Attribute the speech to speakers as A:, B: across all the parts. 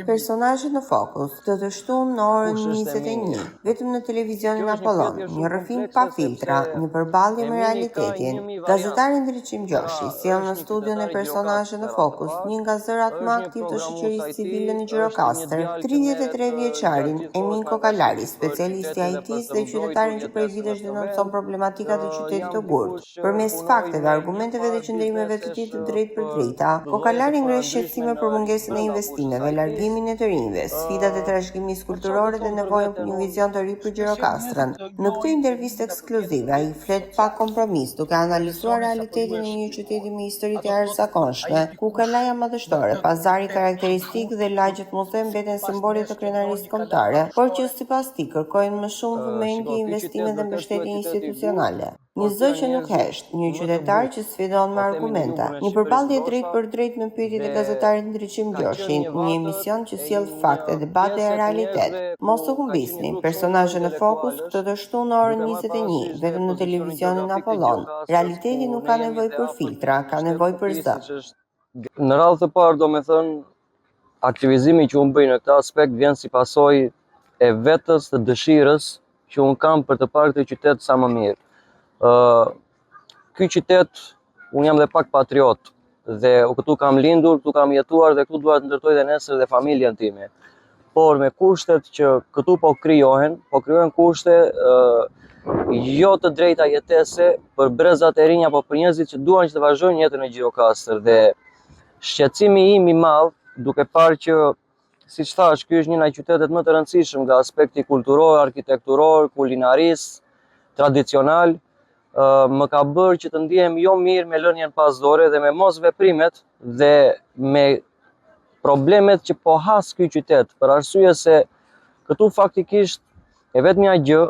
A: Personazhet në fokus do të shtunë në orën 21, vetëm në televizionin Apollon, një rrëfim pa filtra, një përballje me realitetin. Gazetari Ndriçim Gjoshi sjell në studion e Personazhet në fokus një nga zërat më aktiv të shoqërisë civile në Gjirokastër, 33 vjeçarin Emin Kokalari, specialist i IT-s dhe qytetarin që prej vitesh denoncon problematikat e qytetit të Gurt. Përmes fakteve, argumenteve dhe qëndrimeve të tij të drejtë për drejta, Kokalari ngre shqetësime për mungesën e investimeve, largimin e të rinjve, sfidat e trashëgimisë kulturore dhe nevojën për një vizion të ri për Gjirokastrën. Në këtë intervistë ekskluzive, ai flet pa kompromis, duke analizuar realitetin e një qyteti me histori të jashtëzakonshme, ku kalaja madhështore, pazari karakteristik dhe lagjet muze mbeten simbole të krenarisë kombëtare, por që sipas tij kërkojnë më shumë vëmendje, investime dhe mbështetje institucionale. Një zë që nuk hesht, një qytetar që sfidon me argumente, një përballje drejt për drejt me pyetjet e gazetarit Ndriçim Gjoshi, një emision që sjell fakte, debate e realitet. Mos u humbisni, Personazhet në fokus këtë të shtunë në orën 21, vetëm në televizionin Apollon. Realiteti nuk ka nevojë për filtra, ka nevojë për zë.
B: Në radhë të parë, domethënë, aktivizimi që unë bëj në këtë aspekt vjen si pasojë e vetës të dëshirës që unë kam për të parë këtë qytet sa më mirë. Ky qytet, unë jam dhe pak patriot dhe këtu kam lindur, këtu kam jetuar dhe këtu dua të ndërtoj dhe nesër dhe familjen time. Por me kushtet që këtu po krijohen kushte jo të drejta jetese për brezat e rinj apo për njerëzit që duan që të vazhdojnë jetën e Gjirokastër dhe shqetësimi im i madh duke parë që, siç thash, ky është një nga qytetet më të rëndësishëm nga aspekti kulturor, arkitekturor, kulinaris, tradicional, më ka bërë që të ndihem jo mirë me lënien pas dore dhe me mos veprimet dhe me problemet që po has ky qytet, për arsye se këtu faktikisht e vetmja gjë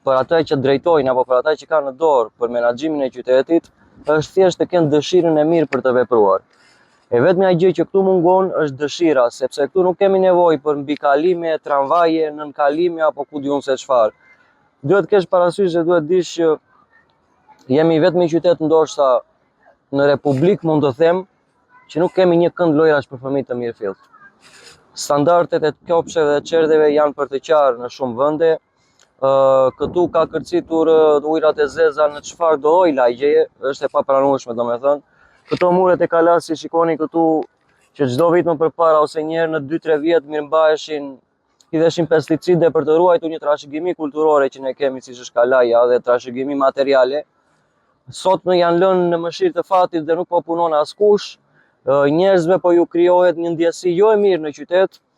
B: për ata që drejtojnë apo për ata që kanë në dorë për menaxhimin e qytetit është thjesht të kenë dëshirën e mirë për të vepruar. E vetmja gjë që këtu mungon është dëshira, sepse këtu nuk kemi nevojë për mbikalime, tramvaje, nënkalime apo ku diun se çfarë. Duhet kesh parasysh dhe duhet dish që jemi vetëm një qytet ndoshta në Republikë, mund të them, që nuk kemi një kënd lojrash për fëmijë të mirëfillt. Standardet e kopsheve dhe çerdheve janë për të qarë në shumë vende. Këtu ka kërcitur ujërat e zeza në çfarë do lloj lagjeje, është e papranueshme domethënë. Këto muret e Kalasit, shikoni këtu që çdo vit më përpara ose një herë në 2-3 vjet mirëmbaheshin, hidheshin pesticide për të ruajtur një trashëgimi kulturore që ne kemi siç është kalaja dhe trashëgimi materiale. Sot më janë lënë në mëshirë të fatit dhe nuk po punon askush. Njerëzve po ju krijohet një ndjesi jo e mirë në qytet.